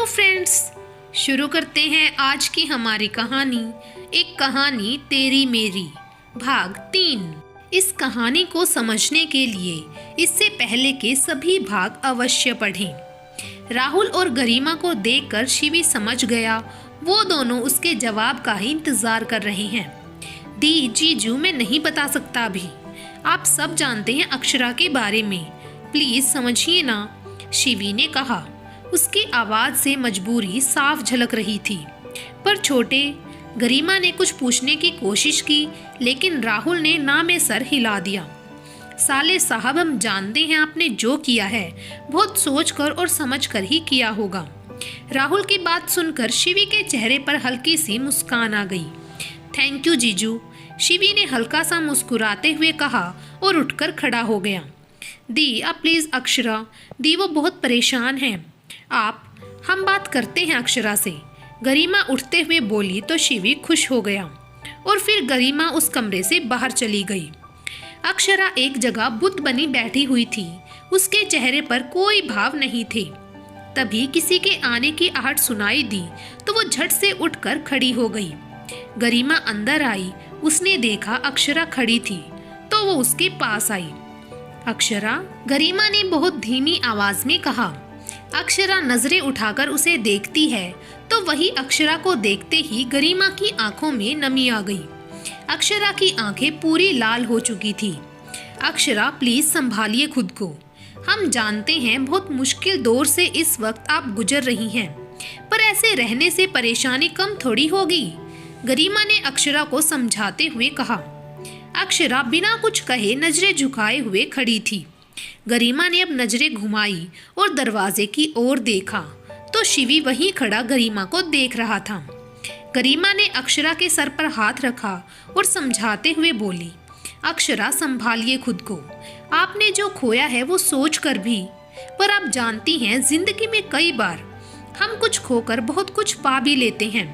Friends, शुरू करते हैं आज की हमारी कहानी। एक कहानी तेरी मेरी भाग 3। इस कहानी को समझने के लिए इससे पहले के सभी भाग अवश्य पढ़ें। राहुल और गरिमा को देखकर शिवी समझ गया वो दोनों उसके जवाब का ही इंतजार कर रहे हैं। दी जीजू, मैं नहीं बता सकता अभी। आप सब जानते हैं अक्षरा के बारे में, प्लीज समझिए ना, शिवी ने कहा। उसकी आवाज से मजबूरी साफ झलक रही थी। पर छोटे, गरिमा ने कुछ पूछने की कोशिश की, लेकिन राहुल ने ना में सर हिला दिया। साले साहब, हम जानते हैं आपने जो किया है बहुत सोचकर और समझकर ही किया होगा। राहुल की बात सुनकर शिवी के चेहरे पर हल्की सी मुस्कान आ गई। थैंक यू जीजू, शिवी ने हल्का सा मुस्कुराते हुए कहा और उठकर खड़ा हो गया। दी, आप प्लीज अक्षरा, दी वो बहुत परेशान है। हम बात करते हैं अक्षरा से, गरिमा उठते हुए बोली तो शिवी खुश हो गया और फिर गरिमा उस कमरे से बाहर चली गई। अक्षरा एक जगह बुत बनी बैठी हुई थी, उसके चेहरे पर कोई भाव नहीं थे। तभी किसी के आने की आहट सुनाई दी तो वो झट से उठकर खड़ी हो गई। गरिमा अंदर आई, उसने देखा अक्षरा खड़ी थी तो वो उसके पास आई। अक्षरा, गरिमा ने बहुत धीमी आवाज में कहा। अक्षरा नजरें उठाकर उसे देखती है तो वही अक्षरा को देखते ही गरिमा की आंखों में नमी आ गई। अक्षरा की आंखें पूरी लाल हो चुकी थी। अक्षरा, प्लीज संभालिए खुद को। हम जानते हैं बहुत मुश्किल दौर से इस वक्त आप गुजर रही हैं, पर ऐसे रहने से परेशानी कम थोड़ी होगी, गरिमा ने अक्षरा को समझाते हुए कहा। अक्षरा बिना कुछ कहे नजरें झुकाए हुए खड़ी थी। गरिमा ने अब नजरें घुमाई और दरवाजे की ओर देखा तो शिवी वहीं खड़ा गरिमा को देख रहा था। गरिमा ने अक्षरा के सर पर हाथ रखा और समझाते हुए बोली, अक्षरा संभालिए खुद को। आपने जो खोया है वो सोच कर भी, पर आप जानती हैं जिंदगी में कई बार हम कुछ खोकर बहुत कुछ पा भी लेते हैं।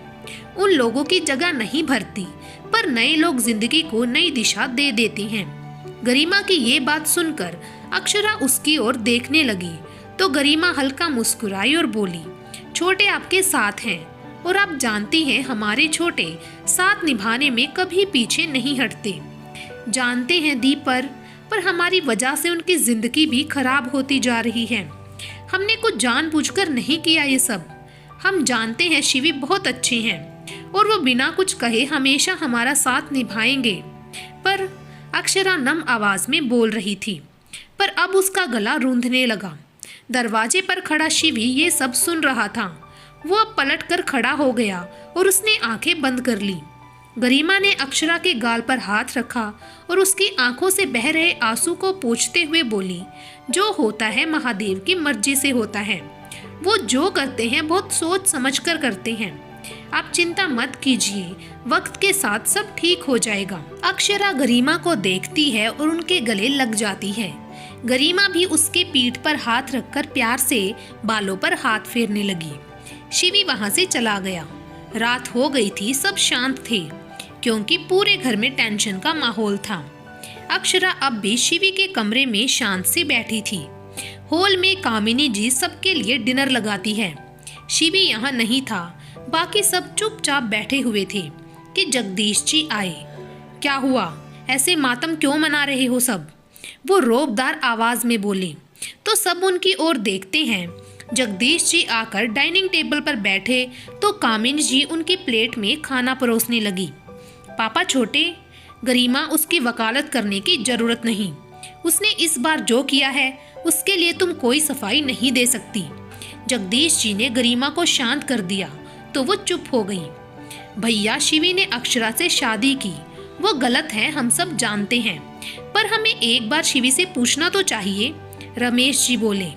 उन लोगों की जगह नहीं भरती, पर नए लोग जिंदगी को नई दिशा दे देते हैं। गरिमा की ये बात सुनकर अक्षरा उसकी ओर देखने लगी तो गरिमा हल्का मुस्कुराई और बोली, छोटे आपके साथ हैं और आप जानती हैं हमारे छोटे साथ निभाने में कभी पीछे नहीं हटते। जानते हैं दी, पर हमारी वजह से उनकी जिंदगी भी खराब होती जा रही है। हमने कुछ जानबूझकर नहीं किया ये सब। हम जानते हैं शिवी बहुत अच्छे हैं और वो बिना कुछ कहे हमेशा हमारा साथ निभाएंगे। पर अक्षरा नम आवाज में बोल रही थी, पर अब उसका गला रूंधने लगा। दरवाजे पर खड़ा शिवी ये सब सुन रहा था। वो अब पलटकर खड़ा हो गया और उसने आंखें बंद कर ली। गरिमा ने अक्षरा के गाल पर हाथ रखा और उसकी आंखों से बह रहे आंसू को पोंछते हुए बोली, जो होता है महादेव की मर्जी से होता है। वो जो करते हैं बहुत सोच समझ कर करते हैं। आप चिंता मत कीजिए, वक्त के साथ सब ठीक हो जाएगा। अक्षरा गरिमा को देखती है और उनके गले लग जाती है। गरिमा भी उसके पीठ पर हाथ रखकर प्यार से बालों पर हाथ फेरने लगी। शिवी वहां से चला गया। रात हो गई थी, सब शांत थे क्योंकि पूरे घर में टेंशन का माहौल था। अक्षरा अब भी शिवी के कमरे में शांत से बैठी थी। हॉल में कामिनी जी सबके लिए डिनर लगाती है। शिवी यहाँ नहीं था, बाकी सब चुपचाप बैठे हुए थे कि जगदीश जी आए। क्या हुआ, ऐसे मातम क्यों मना रहे हो सब, वो रौबदार आवाज में बोले तो सब उनकी ओर देखते हैं। जगदीश जी आकर डाइनिंग टेबल पर बैठे तो कामिनी जी उनकी प्लेट में खाना परोसने लगी। पापा छोटे, गरिमा उसकी वकालत करने की जरूरत नहीं। उसने इस बार जो किया है उसके लिए तुम कोई सफाई नहीं दे सकती। जगदीश जी ने गरिमा को शांत कर दिया तो वो चुप हो गई। भैया, शिवी ने अक्षरा से शादी की, वो गलत है, हम सब जानते हैं, पर हमें एक बार शिवी से पूछना तो चाहिए, रमेश जी बोले।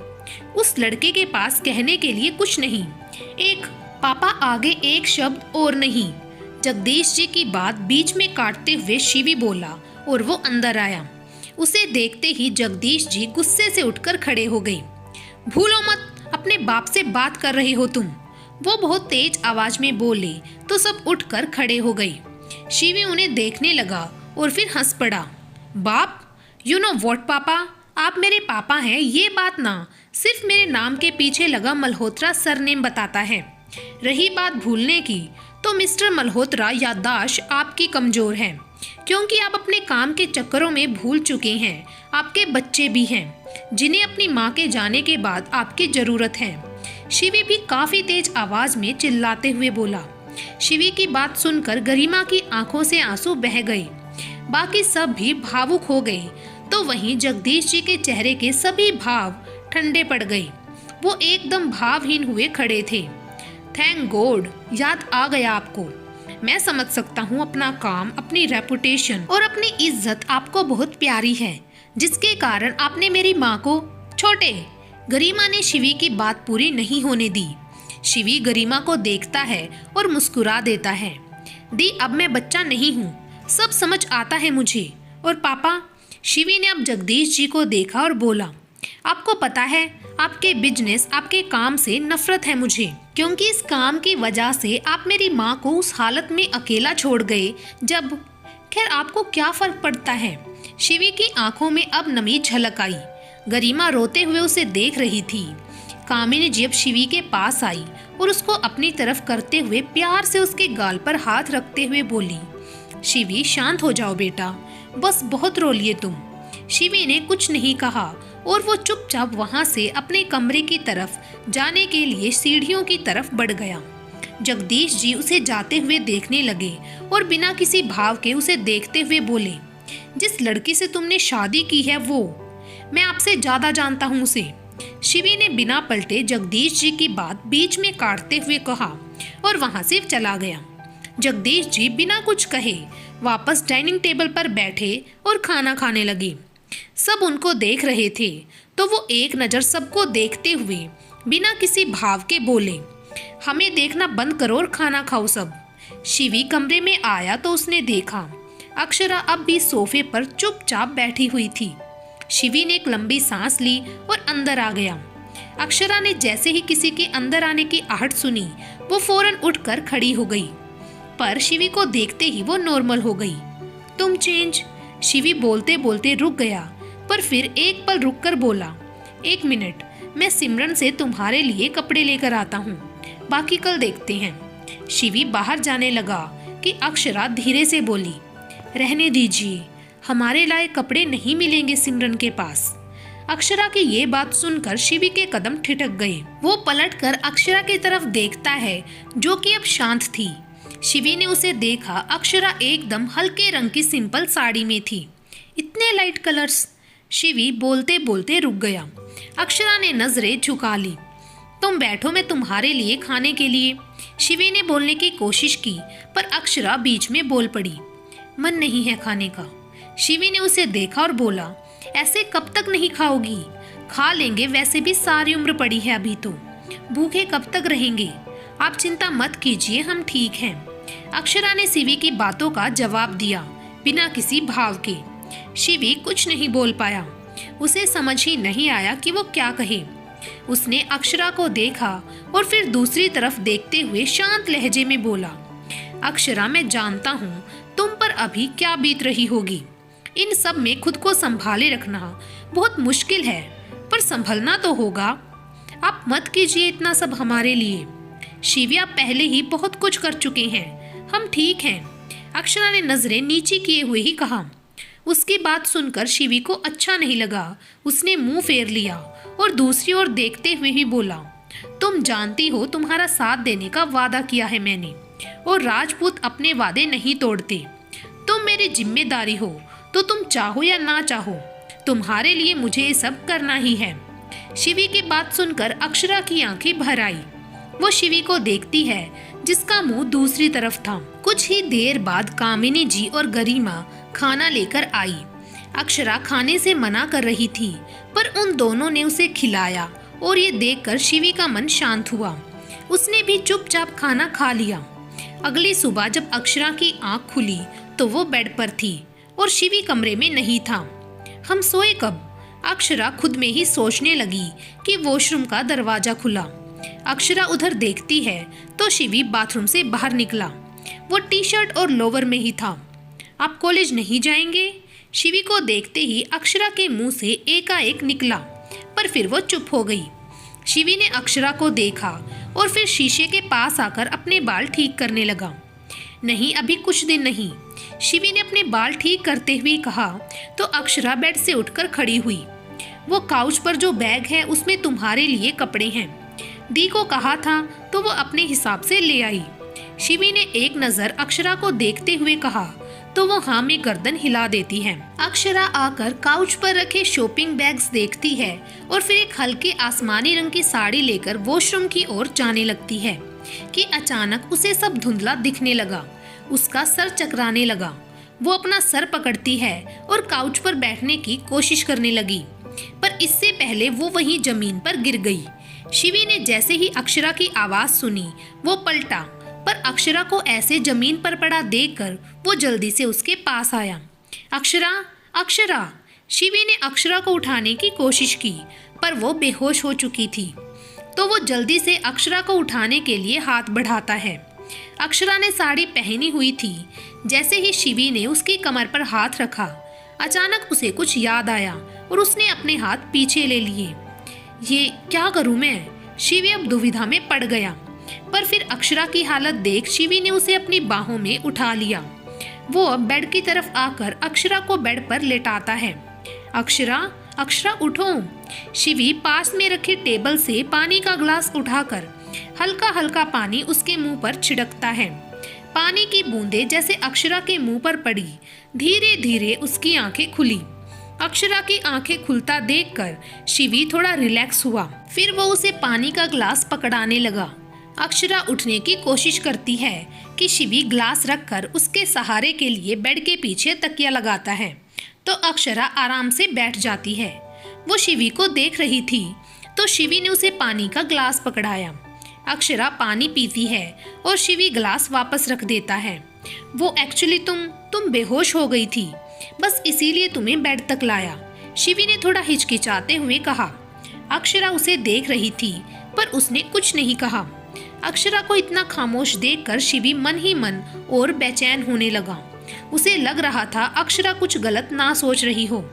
उस लड़के के पास कहने के लिए कुछ नहीं। एक पापा आगे एक शब्द और नहीं। जगदीश जी की बात बीच में काटते हुए शिवी बोला और वो अंदर आया। उसे देखते ही जगदीश जी गुस्से से उठकर खड़े हो गए। भूलो मत, अपने बाप से बात कर रहे हो तुम, वो बहुत तेज आवाज में बोले तो सब उठकर खड़े हो गए। शिवी उन्हें देखने लगा और फिर हंस पड़ा। बाप, यू नो व्हाट पापा, आप मेरे पापा हैं ये बात ना सिर्फ मेरे नाम के पीछे लगा मल्होत्रा सरनेम बताता है। रही बात भूलने की, तो मिस्टर मल्होत्रा याददाश्त आपकी कमजोर है, क्योंकि आप अपने काम के चक्करों में भूल चुके हैं आपके बच्चे भी हैं जिन्हें अपनी माँ के जाने के बाद आपकी जरूरत है। शिवी भी काफी तेज आवाज में चिल्लाते हुए बोला। शिवी की बात सुनकर गरिमा की आंखों से आंसू बह गए। बाकी सब भी भावुक हो गए, तो वहीं जगदीश जी के चेहरे के सभी भाव ठंडे पड़ गए। वो एकदम भावहीन हुए खड़े थे। थैंक गॉड, याद आ गया आपको। मैं समझ सकता हूँ अपना काम, अपनी रेपुटेशन और अपनी इज्जत आपको बहुत प्यारी है, जिसके कारण आपने मेरी माँ को छोटे। गरिमा ने शिवी की बात पूरी नहीं होने दी। शिवी गरिमा को देखता है और मुस्कुरा देता है। दी, अब मैं बच्चा नहीं हूँ, सब समझ आता है मुझे। और पापा? शिवी ने अब जगदीश जी को देखा और बोला, आपको पता है आपके बिजनेस, आपके काम से नफरत है मुझे, क्योंकि इस काम की वजह से आप मेरी माँ को उस हालत में अकेला छोड़ गए जब। खैर, आपको क्या फर्क पड़ता है? शिवी की आंखों में अब नमी झलक आई। गरिमा रोते हुए उसे देख रही थी। कामिनी जी अब शिवी के पास आई और उसको अपनी तरफ करते हुए प्यार से उसके गाल पर हाथ रखते हुए बोली, शिवी शांत हो जाओ बेटा, बस बहुत रो लिए तुम। शिवी ने कुछ नहीं कहा और वो चुपचाप वहां से अपने कमरे की तरफ जाने के लिए सीढ़ियों की तरफ बढ़ गया। जगदीश जी उसे जाते हुए देखने लगे और बिना किसी भाव के उसे देखते हुए बोले, जिस लड़की से तुमने शादी की है वो, मैं आपसे ज्यादा जानता हूँ उसे। शिवी ने बिना पलटे जगदीश जी की बात बीच में काटते हुए कहा और वहां से चला गया। जगदीश जी बिना कुछ कहे वापस डाइनिंग टेबल पर बैठे और खाना खाने लगे। सब उनको देख रहे थे, तो वो एक नज़र सबको देखते हुए बिना किसी भाव के बोले, हमें देखना बंद करो और खाना खाओ सब। शिवी कमरे में आया तो उसने देखा अक्षरा अब भी सोफे पर चुपचाप बैठी हुई थी। शिवी ने एक लंबी सांस ली और अंदर आ गया। अक्षरा ने जैसे ही किसी के अंदर आने की आहट सुनी, वो फौरन उठकर खड़ी हो गई, पर शिवी को देखते ही वो नॉर्मल हो गई। तुम चेंज। शिवी बोलते बोलते रुक गया, पर फिर एक पल रुककर बोला, एक मिनट, मैं सिमरन से तुम्हारे लिए कपड़े लेकर आता हूँ, बाकी कल देखते हैं। शिवी बाहर जाने लगा कि अक्षरा धीरे से बोली, रहने दीजिए, हमारे लायक कपड़े नहीं मिलेंगे सिमरन के पास। अक्षरा की ये बात सुनकर शिवी के कदम ठिठक गए। वो पलटकर अक्षरा की तरफ देखता है, जो कि अब शांत थी। शिवी ने उसे देखा। अक्षरा एकदम हल्के रंग की सिंपल साड़ी में थी। इतने लाइट कलर्स। शिवी बोलते बोलते रुक गया। अक्षरा ने नजरें झुका ली। तुम बैठो, मैं तुम्हारे लिए खाने के लिए। शिवी ने बोलने की कोशिश की, पर अक्षरा बीच में बोल पड़ी, मन नहीं है खाने का। शिवी ने उसे देखा और बोला, ऐसे कब तक नहीं खाओगी? खा लेंगे, वैसे भी सारी उम्र पड़ी है अभी तो, भूखे कब तक रहेंगे? आप चिंता मत कीजिए, हम ठीक हैं। अक्षरा ने शिवी की बातों का जवाब दिया बिना किसी भाव के। शिवी कुछ नहीं बोल पाया। उसे समझ ही नहीं आया कि वो क्या कहे। उसने अक्षरा को देखा और फिर दूसरी तरफ देखते हुए शांत लहजे में बोला, अक्षरा, मैं जानता हूँ तुम पर अभी क्या बीत रही होगी। इन सब में खुद को संभाले रखना बहुत मुश्किल है, पर संभलना तो होगा। आप मत कीजिए इतना सब हमारे लिए। शिवी, आप पहले ही बहुत कुछ कर चुके हैं, हम ठीक हैं। अक्षरा ने नजरें नीचे किए हुए ही कहा। उसकी बात सुनकर शिवी को अच्छा नहीं लगा। उसने मुंह फेर लिया और दूसरी ओर देखते हुए ही बोला, तुम जानती हो तुम्हारा साथ देने का वादा किया है मैंने, और राजपूत अपने वादे नहीं तोड़ते। तुम मेरी जिम्मेदारी हो, तो तुम चाहो या ना चाहो, तुम्हारे लिए मुझे ये सब करना ही है। शिवी की बात सुनकर अक्षरा की आंखें भर आई। वो शिवी को देखती है, जिसका मुंह दूसरी तरफ था। कुछ ही देर बाद कामिनी जी और गरिमा खाना लेकर आई। अक्षरा खाने से मना कर रही थी, पर उन दोनों ने उसे खिलाया और ये देखकर शिवी का मन शांत हुआ। उसने भी चुपचाप खाना खा लिया। अगली सुबह जब अक्षरा की आंख खुली तो वो बेड पर थी और शिवी कमरे में नहीं था। हम सोए कब? अक्षरा खुद में ही सोचने लगी कि वॉशरूम का दरवाजा खुला। अक्षरा उधर देखती है तो शिवी बाथरूम से बाहर निकला। वो टी शर्ट और लोवर में ही था। आप कॉलेज नहीं जाएंगे? शिवी को देखते ही अक्षरा के मुंह से एकाएक निकला, पर फिर वो चुप हो गई। शिवी ने अक्षरा को देखा और फिर शीशे के पास आकर अपने बाल ठीक करने लगा। नहीं, अभी कुछ दिन नहीं, शिवी ने अपने बाल ठीक करते हुए कहा तो अक्षरा बेड से उठकर खड़ी हुई। वो काउच पर जो बैग है उसमें तुम्हारे लिए कपड़े हैं, दी को कहा था तो वो अपने हिसाब से ले आई। शिवी ने एक नजर अक्षरा को देखते हुए कहा तो वो हाँ में गर्दन हिला देती है। अक्षरा आकर काउच पर रखे शॉपिंग बैग्स देखती है और फिर एक हल्के आसमानी रंग की साड़ी लेकर वॉशरूम की ओर जाने लगती है कि अचानक उसे सब धुंधला दिखने लगा। उसका सर चकराने लगा। वो अपना सर पकड़ती है और काउच पर बैठने की कोशिश करने लगी, पर इससे पहले वो वहीं जमीन पर गिर गई। शिवी ने जैसे ही अक्षरा की आवाज सुनी वो पलटा, पर अक्षरा को ऐसे जमीन पर पड़ा देखकर वो जल्दी से उसके पास आया। अक्षरा, अक्षरा! शिवी ने अक्षरा को उठाने की कोशिश की, पर वो बेहोश हो चुकी थी। तो वो जल्दी से अक्षरा को उठाने के लिए हाथ बढ़ाता है। अक्षरा ने साड़ी पहनी हुई थी। जैसे ही शिवी ने उसकी कमर पर हाथ रखा, अचानक उसे कुछ याद आया और उसने अपने हाथ पीछे ले लिए। ये क्या करूं मैं? शिवी अब दुविधा में पड़ गया, पर फिर अक्षरा की हालत देख शिवी ने उसे अपनी बाहों में उठा लिया। वो अब बेड की तरफ आकर अक्षरा को बेड पर लेटाता है। अक्षरा, अक्षरा उठो! शिवी पास में रखे टेबल से पानी का ग्लास उठाकर हल्का हल्का पानी उसके मुंह पर छिड़कता है। पानी की बूंदें जैसे अक्षरा के मुंह पर पड़ी, धीरे धीरे उसकी आंखें खुली। अक्षरा की आंखें खुलता देखकर शिवी थोड़ा रिलैक्स हुआ। फिर वो उसे पानी का ग्लास पकड़ाने लगा। अक्षरा उठने की कोशिश करती है कि शिवी ग्लास रखकर उसके सहारे के लिए बेड के पीछे तकिया लगाता है, तो अक्षरा आराम से बैठ जाती है। वो शिवी को देख रही थी तो शिवी ने उसे पानी का ग्लास पकड़ाया। अक्षरा पानी पीती है और शिवी ग्लास वापस रख देता है। वो एक्चुअली तुम बेहोश हो गई थी, बस इसीलिए तुम्हें बेड तक लाया, शिवी ने थोड़ा हिचकिचाते हुए कहा। अक्षरा उसे देख रही थी पर उसने कुछ नहीं कहा। अक्षरा को इतना खामोश देखकर शिवी मन ही मन और बेचैन होने लगा। उसे लग रहा था अक्षरा कुछ गलत ना सोच रही हो।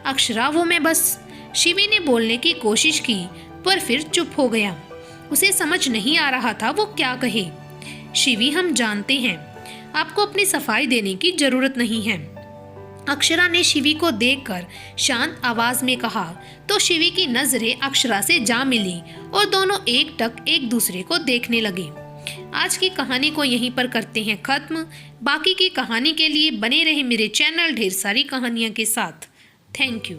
अक्षरा, वो मैं बस, शिवी ने बोलने की कोशिश की पर फिर चुप हो गया। उसे समझ नहीं आ रहा था वो क्या कहे। शिवी, हम जानते हैं आपको अपनी सफाई देने की जरूरत नहीं है, अक्षरा ने शिवी को देखकर शांत आवाज में कहा। तो शिवी की नजरें अक्षरा से जा मिली और दोनों एकटक एक दूसरे को देखने लगे। आज की कहानी को यहीं पर करते हैं खत्म। बाकी की कहानी के लिए बने रहे मेरे चैनल ढेर सारी कहानियां के साथ। Thank you.